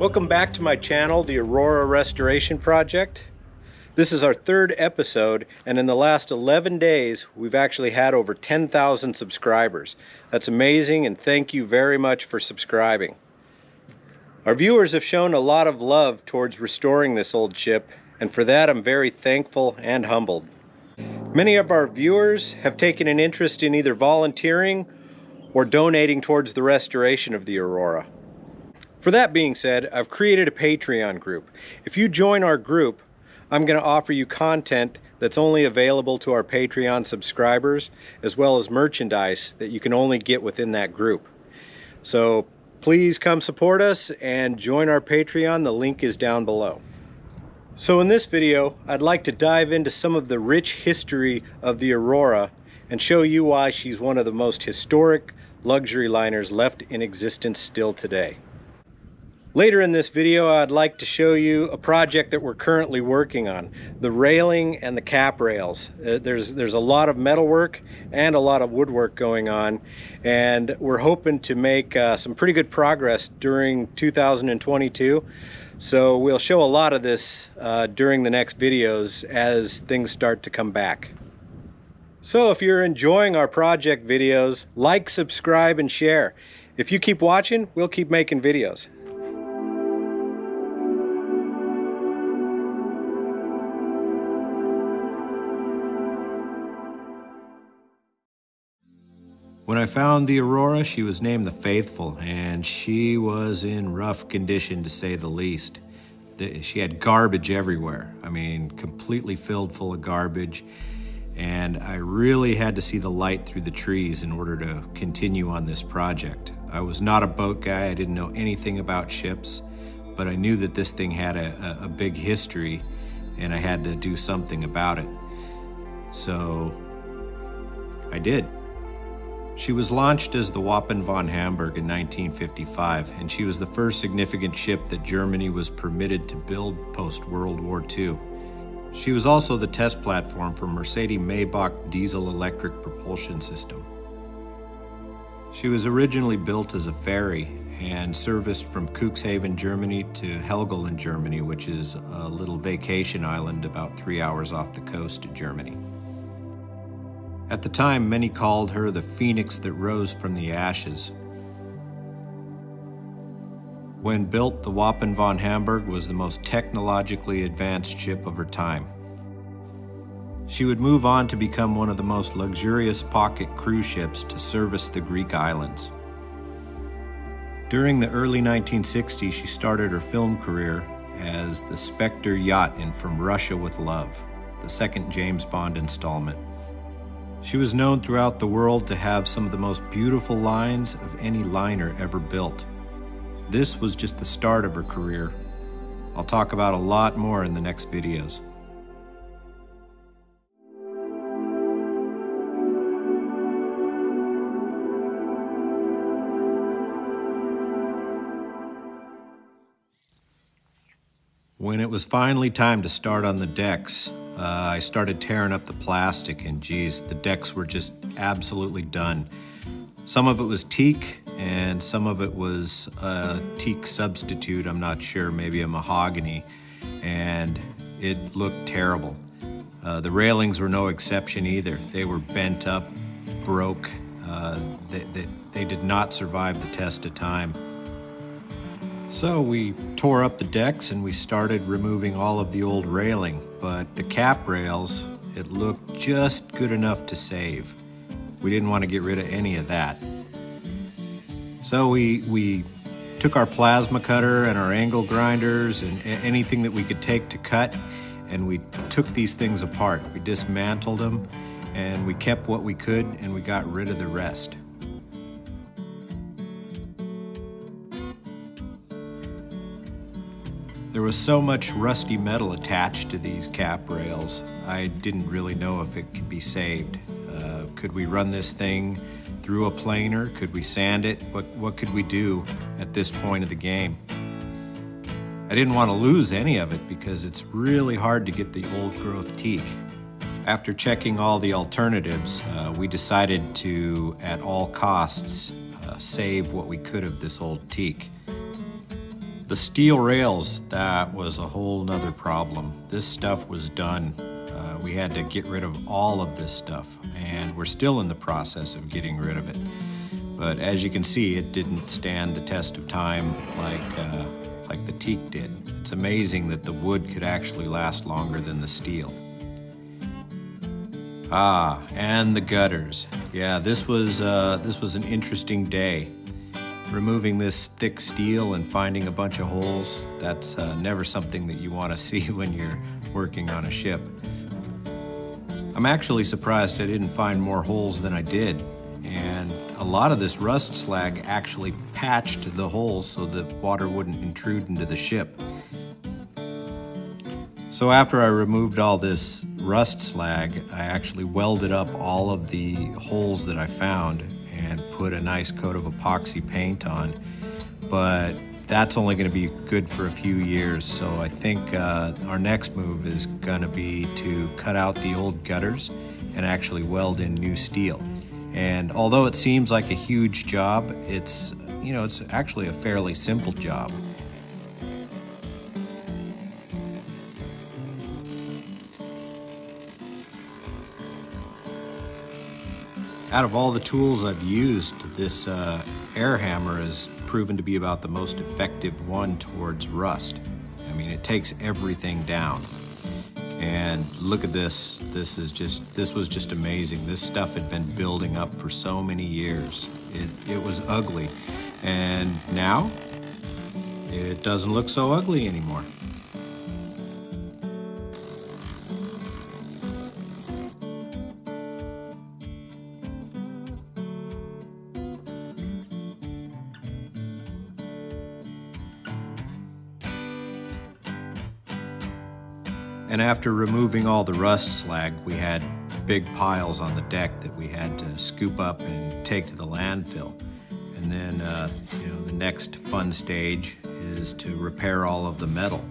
Welcome back to my channel, the Aurora Restoration Project. This is our third episode, and in the last 11 days, we've actually had over 10,000 subscribers. That's amazing, and thank you very much for subscribing. Our viewers have shown a lot of love towards restoring this old ship, and for that I'm very thankful and humbled. Many of our viewers have taken an interest in either volunteering or donating towards the restoration of the Aurora. For that being said, I've created a Patreon group. If you join our group, I'm going to offer you content that's only available to our Patreon subscribers, as well as merchandise that you can only get within that group. So please come support us and join our Patreon. The link is down below. So in this video, I'd like to dive into some of the rich history of the Aurora and show you why she's one of the most historic luxury liners left in existence still today. Later in this video, I'd like to show you a project that we're currently working on, the railing and the cap rails. There's a lot of metal work and a lot of woodwork going on, and we're hoping to make some pretty good progress during 2022. So we'll show a lot of this during the next videos as things start to come back. So if you're enjoying our project videos, like, subscribe, and share. If you keep watching, we'll keep making videos. When I found the Aurora, she was named the Faithful, and she was in rough condition to say the least. She had garbage everywhere. I mean, completely filled full of garbage, and I really had to see the light through the trees in order to continue on this project. I was not a boat guy, I didn't know anything about ships, but I knew that this thing had a big history, and I had to do something about it. So I did. She was launched as the Wapen von Hamburg in 1955, and she was the first significant ship that Germany was permitted to build post-World War II. She was also the test platform for Mercedes-Maybach diesel-electric propulsion system. She was originally built as a ferry and serviced from Cuxhaven, Germany to Helgoland, Germany, which is a little vacation island about 3 hours off the coast of Germany. At the time, many called her the phoenix that rose from the ashes. When built, the Wapen von Hamburg was the most technologically advanced ship of her time. She would move on to become one of the most luxurious pocket cruise ships to service the Greek islands. During the early 1960s, she started her film career as the Spectre yacht in From Russia with Love, the second James Bond installment. She was known throughout the world to have some of the most beautiful lines of any liner ever built. This was just the start of her career. I'll talk about a lot more in the next videos. When it was finally time to start on the decks, I started tearing up the plastic, and geez, the decks were just absolutely done. Some of it was teak, and some of it was a teak substitute, I'm not sure, maybe a mahogany, and it looked terrible. The railings were no exception either. They were bent up, broke. They did not survive the test of time. So we tore up the decks and we started removing all of the old railing, but the cap rails, it looked just good enough to save. We didn't want to get rid of any of that. So we took our plasma cutter and our angle grinders and anything that we could take to cut, and we took these things apart. We dismantled them, and we kept what we could, and we got rid of the rest. There was so much rusty metal attached to these cap rails, I didn't really know if it could be saved. Could we run this thing through a planer? Could we sand it? What could we do at this point of the game? I didn't want to lose any of it because it's really hard to get the old growth teak. After checking all the alternatives, we decided to, at all costs, save what we could of this old teak. The steel rails, that was a whole nother problem. This stuff was done. We had to get rid of all of this stuff, and we're still in the process of getting rid of it. But as you can see, it didn't stand the test of time like the teak did. It's amazing that the wood could actually last longer than the steel. Ah, and the gutters. Yeah, this was an interesting day. Removing this thick steel and finding a bunch of holes, that's never something that you want to see when you're working on a ship. I'm actually surprised I didn't find more holes than I did, and a lot of this rust slag actually patched the holes so the water wouldn't intrude into the ship. So after I removed all this rust slag, I actually welded up all of the holes that I found and put a nice coat of epoxy paint on. But that's only going to be good for a few years, so I think our next move is going to be to cut out the old gutters and actually weld in new steel. And although it seems like a huge job, it's actually a fairly simple job. Out of all the tools I've used, this air hammer has proven to be about the most effective one towards rust. I mean, it takes everything down. And look at this. This was just amazing. This stuff had been building up for so many years. It was ugly. And now, it doesn't look so ugly anymore. And after removing all the rust slag, we had big piles on the deck that we had to scoop up and take to the landfill. And then, the next fun stage is to repair all of the metal.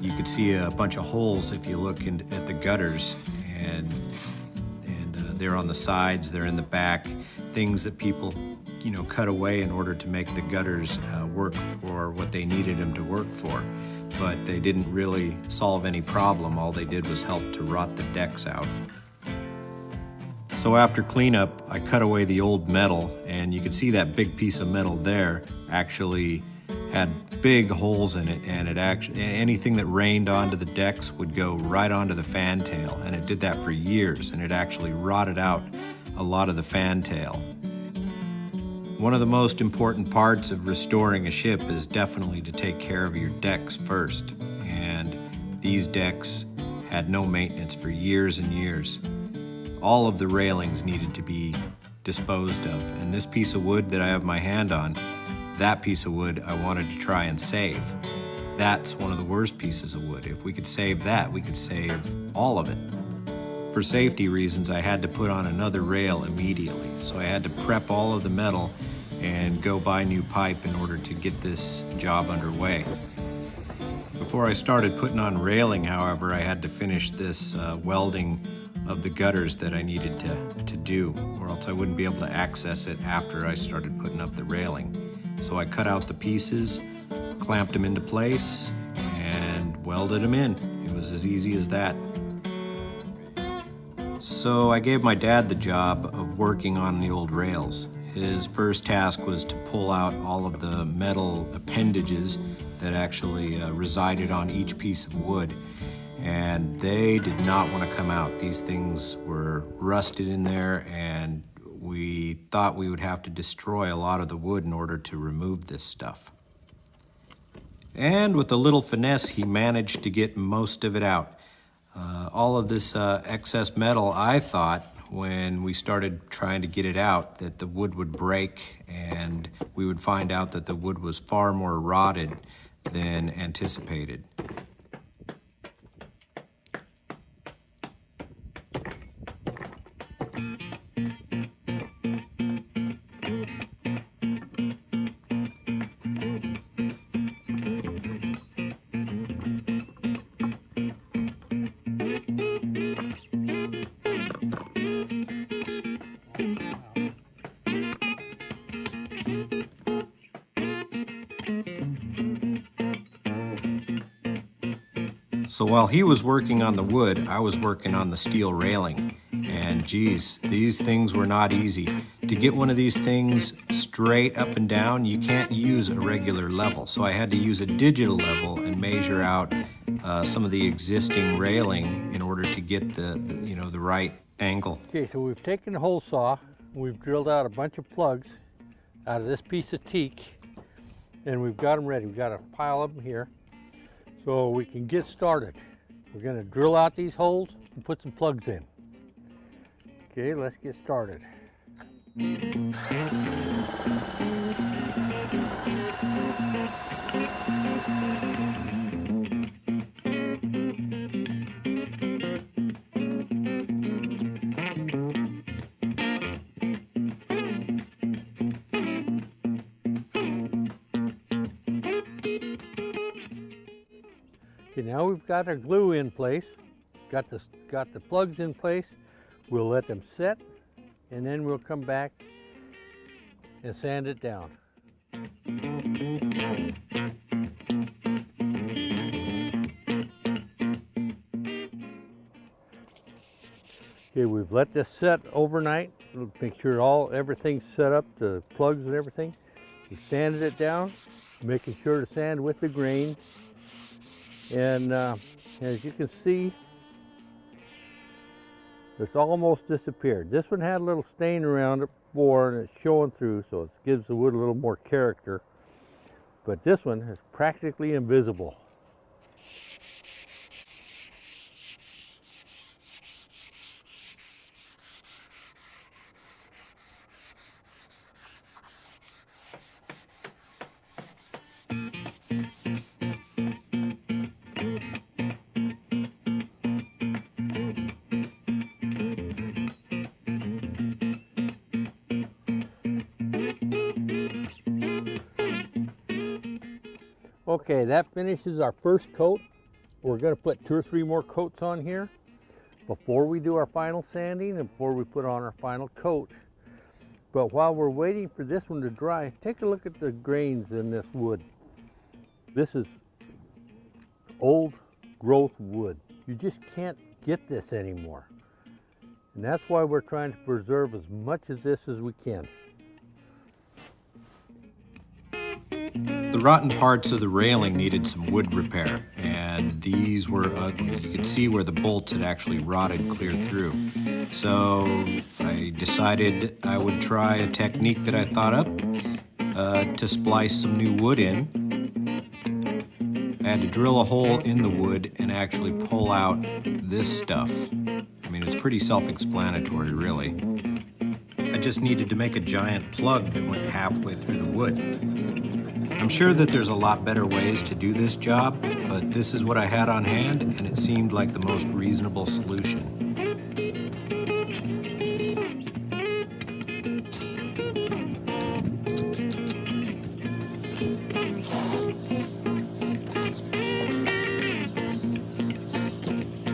You could see a bunch of holes if you look at the gutters, and they're on the sides, they're in the back, things that people, cut away in order to make the gutters work for what they needed them to work for. But they didn't really solve any problem. All they did was help to rot the decks out. So after cleanup, I cut away the old metal, and you can see that big piece of metal there actually had big holes in it, and anything that rained onto the decks would go right onto the fantail, and it did that for years, and it actually rotted out a lot of the fantail. One of the most important parts of restoring a ship is definitely to take care of your decks first, and these decks had no maintenance for years and years. All of the railings needed to be disposed of, and this piece of wood that I have my hand on, that piece of wood I wanted to try and save. That's one of the worst pieces of wood. If we could save that, we could save all of it. For safety reasons, I had to put on another rail immediately, so I had to prep all of the metal and go buy new pipe in order to get this job underway. Before I started putting on railing, however, I had to finish this welding of the gutters that I needed to do, or else I wouldn't be able to access it after I started putting up the railing. So I cut out the pieces, clamped them into place, and welded them in. It was as easy as that. So I gave my dad the job of working on the old rails. His first task was to pull out all of the metal appendages that actually resided on each piece of wood, and they did not want to come out. These things were rusted in there, and we thought we would have to destroy a lot of the wood in order to remove this stuff. And with a little finesse, he managed to get most of it out. All of this excess metal, I thought, when we started trying to get it out, that the wood would break and we would find out that the wood was far more rotted than anticipated. So while he was working on the wood, I was working on the steel railing. And geez, these things were not easy. To get one of these things straight up and down, you can't use a regular level. So I had to use a digital level and measure out some of the existing railing in order to get the right angle. Okay, so we've taken the hole saw, we've drilled out a bunch of plugs out of this piece of teak, and we've got them ready. We've got a pile of them here. So we can get started. We're going to drill out these holes and put some plugs in. Okay, let's get started. Okay, now we've got our glue in place, got the plugs in place. We'll let them set, and then we'll come back and sand it down. Okay, we've let this set overnight. We'll make sure everything's set up, the plugs and everything. We sanded it down, making sure to sand with the grain. And as you can see, it's almost disappeared. This one had a little stain around it before, and it's showing through, so it gives the wood a little more character. But this one is practically invisible. Okay, that finishes our first coat. We're going to put 2 or 3 more coats on here before we do our final sanding and before we put on our final coat. But while we're waiting for this one to dry, take a look at the grains in this wood. This is old growth wood. You just can't get this anymore. And that's why we're trying to preserve as much of this as we can. The rotten parts of the railing needed some wood repair, and these were ugly. You could see where the bolts had actually rotted clear through. So I decided I would try a technique that I thought up to splice some new wood in. I had to drill a hole in the wood and actually pull out this stuff. I mean, it's pretty self-explanatory, really. I just needed to make a giant plug that went halfway through the wood. I'm sure that there's a lot better ways to do this job, but this is what I had on hand, and it seemed like the most reasonable solution.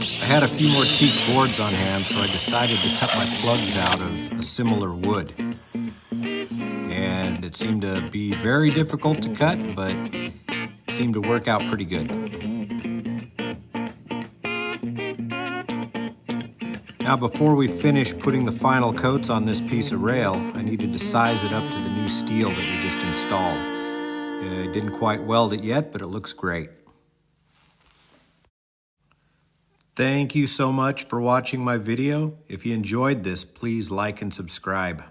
I had a few more teak boards on hand, so I decided to cut my plugs out of a similar wood. And it seemed to be very difficult to cut, but it seemed to work out pretty good. Now, before we finish putting the final coats on this piece of rail, I needed to size it up to the new steel that we just installed. I didn't quite weld it yet, but it looks great. Thank you so much for watching my video. If you enjoyed this, please like and subscribe.